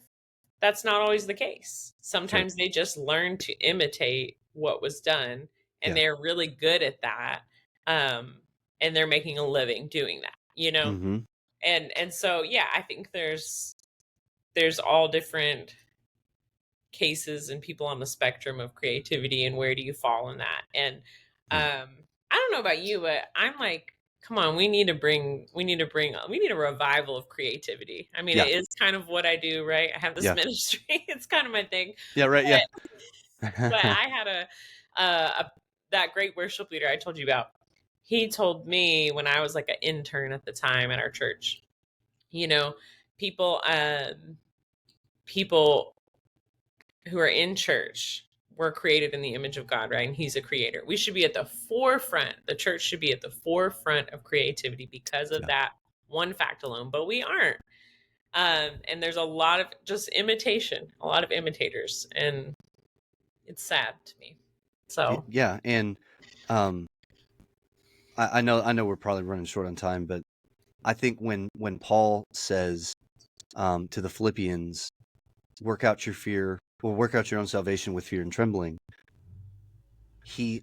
That's not always the case. right. Sometimes they just learn to imitate what was done, and Yeah. they're really good at that. Um, and they're making a living doing that. Mm-hmm. And so yeah, I think there's all different cases and people on the spectrum of creativity, and where do you fall in that. And Yeah. I don't know about you, but I'm like, come on, we need a revival of creativity. I mean, Yeah. it is kind of what I do, right? I have this Yeah. ministry. It's kind of my thing. Yeah. Right. Yeah. But I had that great worship leader I told you about. He told me when I was like an intern at the time at our church, you know people people who are in church were created in the image of God, right? And he's a creator. We should be at the forefront. The church should be at the forefront of creativity because of Yeah. that one fact alone, but we aren't. And there's a lot of just imitation, a lot of imitators, and it's sad to me. So, Yeah. And um, I know we're probably running short on time, but I think when Paul says to the Philippians, work out your fear or work out your own salvation with fear and trembling,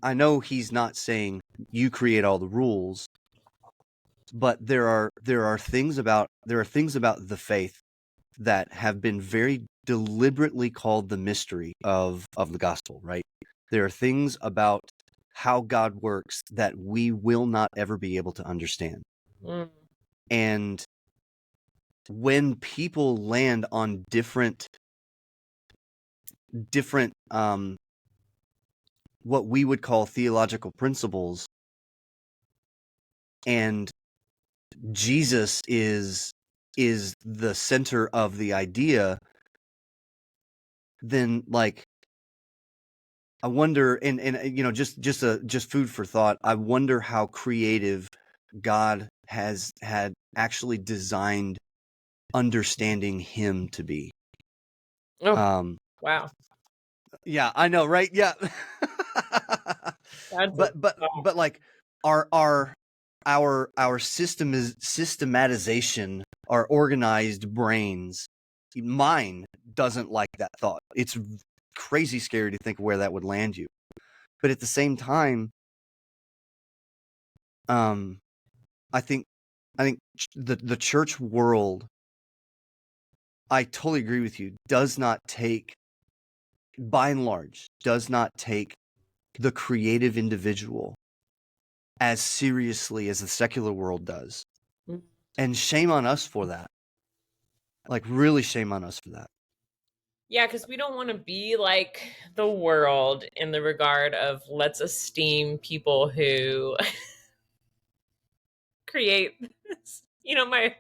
I know he's not saying you create all the rules, but there are things about the faith that have been very deliberately called the mystery of the gospel, right? There are things about how God works that we will not ever be able to understand. mm, And when people land on different what we would call theological principles and Jesus is the center of the idea, then like I wonder, and you know, just food for thought. I wonder how creative God has had actually designed understanding Him to be. Oh, wow. Yeah, I know, right? Yeah. That's a but like our systematization, our organized brains, mine doesn't like that thought. It's crazy scary to think where that would land you. But at the same time, I think the church world, I totally agree with you, does not take, by and large, does not take the creative individual as seriously as the secular world does. Mm. And shame on us for that. Like, really shame on us for that. Yeah, because we don't want to be like the world in the regard of let's esteem people who create this. You know, my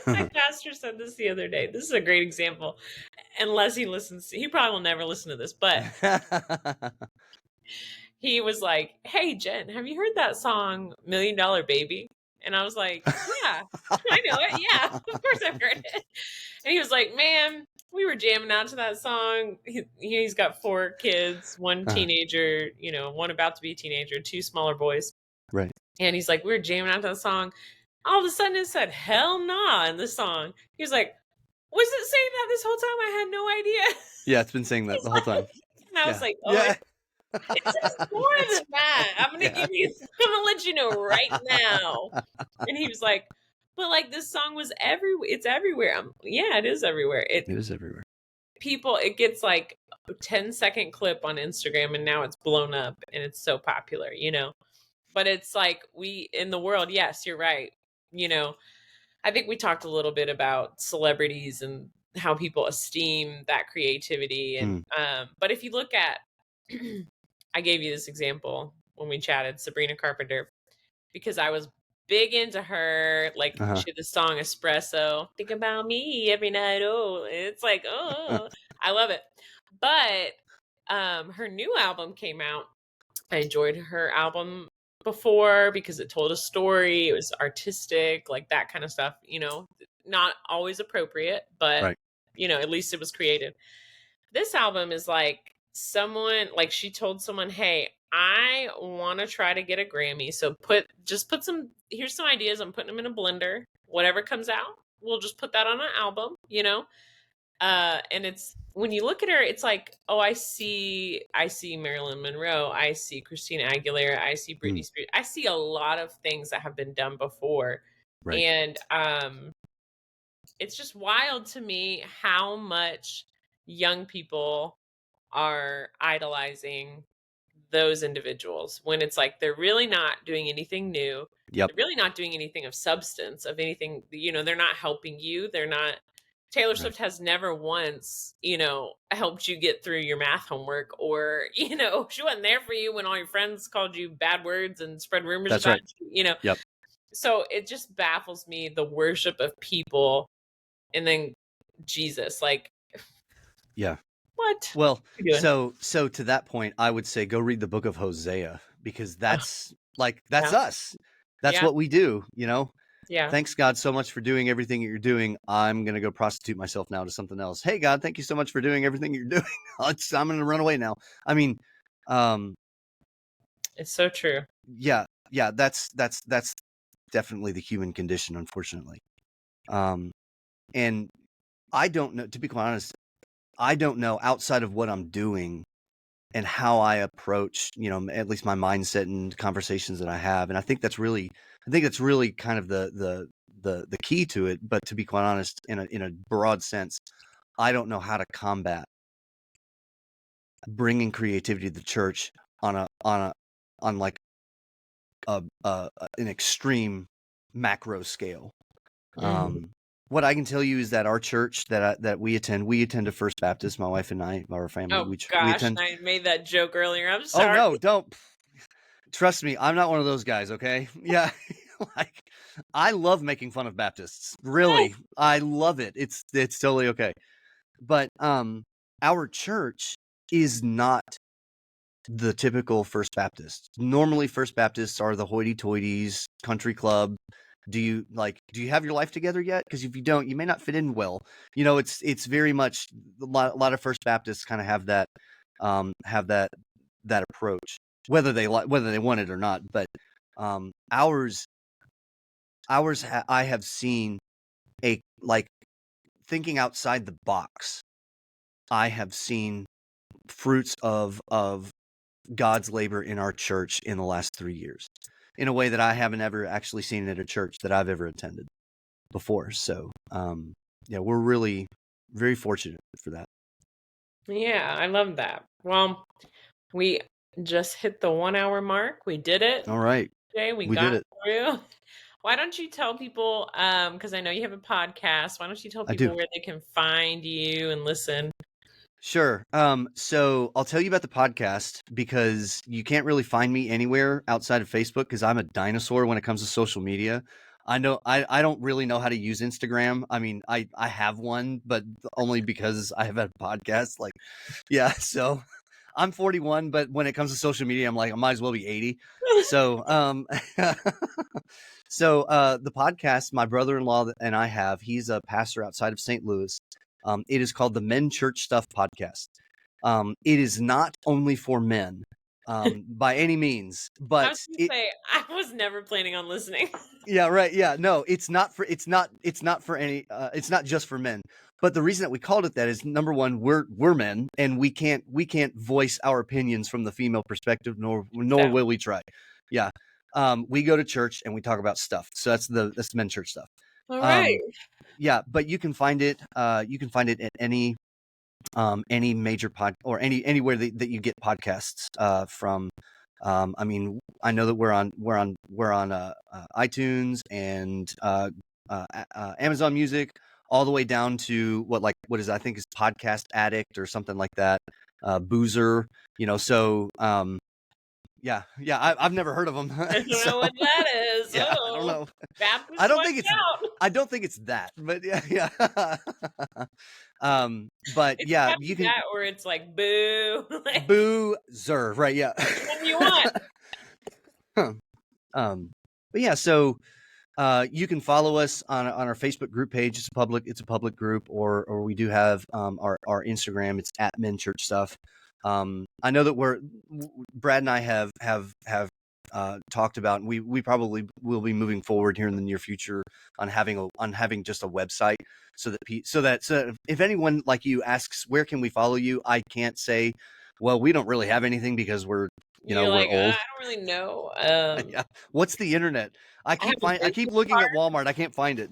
pastor said this the other day. This is a great example. Unless he listens, he probably will never listen to this, but he was like, "Hey Jen, have you heard that song $1 Million Baby?" And I was like, "Yeah, I know it. Yeah, of course I've heard it." And he was like, "Man, we were jamming out to that song. He's got 4 kids, one teenager, you know, one about to be a teenager, 2 smaller boys." Right. And he's like, "We were jamming out to that song. All of a sudden it said 'hell nah' in the song." He was like, "Was it saying that this whole time? I had no idea." Yeah, it's been saying that He's the whole time. like, and I was Yeah. like, "Oh, Yeah. it says more than that. I'm gonna Yeah. give you. I'm gonna let you know right now." And he was like, "But like this song was everywhere. It's everywhere." Yeah, it is everywhere. It is everywhere. People, it gets like a 10-second clip on Instagram, and now it's blown up, and it's so popular, you know. But it's like we in the world. Yes, you're right. You know, I think we talked a little bit about celebrities and how people esteem that creativity, and but if you look at I gave you this example when we chatted, Sabrina Carpenter, because I was big into her. Like she had the song Espresso, think about me every night. Oh, it's like, oh, I love it. But her new album came out. I enjoyed her album before because it told a story. It was artistic, like that kind of stuff, you know, not always appropriate, but Right. you know, at least it was creative. This album is like someone, like she told someone, "Hey, I want to try to get a Grammy. So put some, here's some ideas. I'm putting them in a blender. Whatever comes out, we'll just put that on an album, you know?" And it's when you look at her, it's like, oh, I see Marilyn Monroe, I see Christina Aguilera, I see Britney Spears, I see a lot of things that have been done before. Right. And it's just wild to me how much young people are idolizing those individuals when it's like they're really not doing anything new. Yep. They're really not doing anything of substance, of anything, you know, they're not helping you. They're not Taylor Swift has never once, you know, helped you get through your math homework, or, you know, she wasn't there for you when all your friends called you bad words and spread rumors That's about right. you, you know. Yep. So it just baffles me, the worship of people, and then Jesus, like, Yeah. what? Well, What are you doing? so to that point, I would say go read the book of Hosea, because Ugh, that's yeah, us. That's yeah, what we do, you know? yeah. Thanks God so much for doing everything that you're doing. I'm going to go prostitute myself now to something else. Hey God, thank you so much for doing everything you're doing. I'm going to run away now. I mean, It's so true. yeah, that's definitely the human condition, unfortunately. And I don't know, to be quite honest, I don't know outside of what I'm doing and how I approach, you know, at least my mindset and conversations that I have. And I think that's really kind of the key to it. But to be quite honest, in a broad sense, I don't know how to combat bringing creativity to the church on like an extreme macro scale. Mhm. What I can tell you is that our church that we attend a First Baptist. My wife and I, our family, Oh we gosh, attend. I made that joke earlier. I'm Oh sorry. no, don't. Trust me, I'm not one of those guys. Okay, yeah, like I love making fun of Baptists. Really, I love it. It's totally okay. But our church is not the typical First Baptist. Normally, First Baptists are the hoity-toities, country club. Do you have your life together yet? Because if you don't, you may not fit in well. It's very much a lot of First Baptists kind of have that approach, whether they want it or not. But ours I have seen thinking outside the box. I have seen fruits of God's labor in our church in the last 3 years in a way that I haven't ever actually seen at a church that I've ever attended before. So, yeah, we're really very fortunate for that. Yeah, I love that. Well, we just hit the 1 hour mark. We did it. All right. Today we We did got it. through. Why don't you tell people, because I know you have a podcast, why don't you tell I do. people where they can find you and listen? Sure. So I'll tell you about the podcast because you can't really find me anywhere outside of Facebook because I'm a dinosaur when it comes to social media. I know I don't really know how to use Instagram. I mean, I have one, but only because I have a podcast. Like, yeah, so I'm 41, but when it comes to social media, I'm like, I might as well be 80. So, the podcast my brother-in-law and I have, he's a pastor outside of St. Louis. It is called the Men Church Stuff Podcast. It is not only for men, by any means, I but was gonna say, I was never planning on listening. yeah, right. Yeah, no, it's not for any. It's not just for men. But the reason that we called it that is number one, we're men, and we can't voice our opinions from the female perspective, nor So, will we try. Yeah, we go to church and we talk about stuff. So that's the men church stuff. all right. Um, yeah, but you can find it. You can find it at any major pod or anywhere that you get podcasts from. I mean, I know that we're on iTunes and Amazon Music, all the way down to what is I think is Podcast Addict or something like that, Boozer. So yeah, I've never heard of them. I don't So know what that is. yeah, I don't Oh, know. Baptist, watch out. I don't think it's that, but yeah. But It's yeah, gotta you be can that where it's like boo. Like, Boozer, right? Yeah. which one do you want? But yeah, so you can follow us on our Facebook group page. It's a public group, or we do have our Instagram. It's at Men Church Stuff. I know that Brad and I have talked about, and we probably will be moving forward here in the near future on having just a website so that if anyone like you asks where can we follow you, I can't say, well, we don't really have anything because we're You're we're like, old. I don't really know. Yeah. What's the internet? I have a I business keep looking at card. Walmart. I can't find it,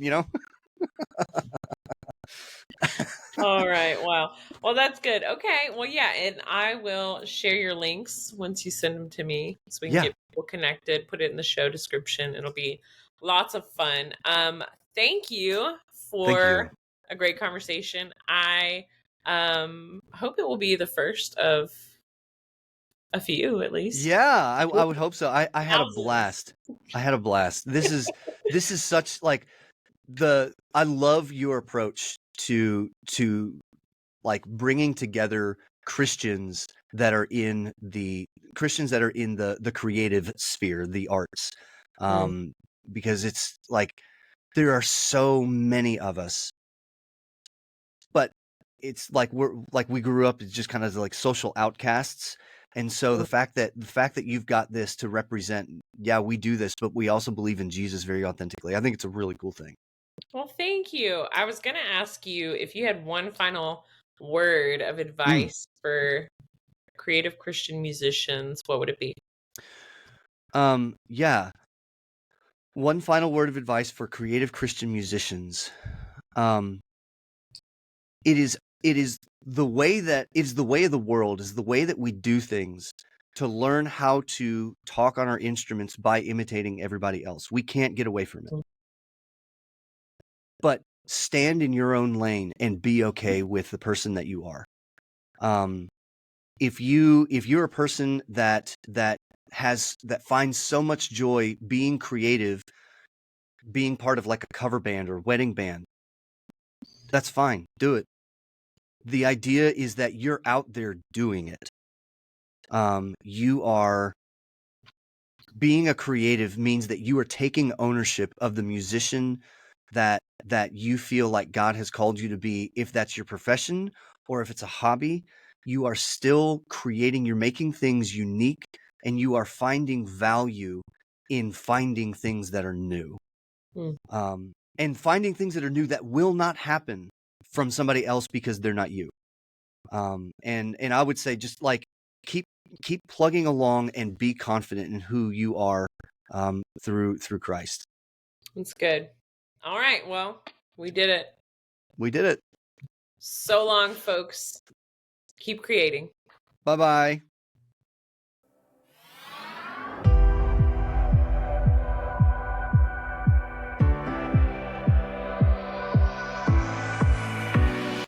All right. Wow. Well, that's good. Okay. Well, yeah, and I will share your links once you send them to me so we can Yeah. get people connected, put it in the show description. It'll be lots of fun. Thank you Thank for you. a great conversation. I hope it will be the first of a few at least. Yeah, I would hope so. I had a Thousands. blast. I had a blast. This is such like I love your approach to like bringing together Christians that are in the creative sphere, the arts. Mm. Um, because it's like there are so many of us, but it's like we grew up as just kind of like social outcasts. And so the fact that you've got this to represent, yeah, we do this, but we also believe in Jesus very authentically. I think it's a really cool thing. Well, thank you. I was going to ask you if you had one final word of Mm. advice for creative Christian musicians, what would it be? Yeah. One final word of advice for creative Christian musicians. Um, it is the way that it's the way of the world, is the way that we do things, to learn how to talk on our instruments by imitating everybody else. We can't get away from it. But stand in your own lane and be okay with the person that you are. If you're a person that finds so much joy being creative, being part of like a cover band or wedding band. That's fine. Do it. The idea is that you're out there doing it. You are being a creative means that you are taking ownership of the musician that you feel like God has called you to be. If that's your profession or if it's a hobby, you are still creating, you're making things unique, and you are finding value in finding things that are new. And finding things that are new that will not happen from somebody else because they're not you. And I would say just like keep plugging along and be confident in who you are through Christ. That's good. All right. Well, we did it. We did it. So long, folks. Keep creating. Bye-bye.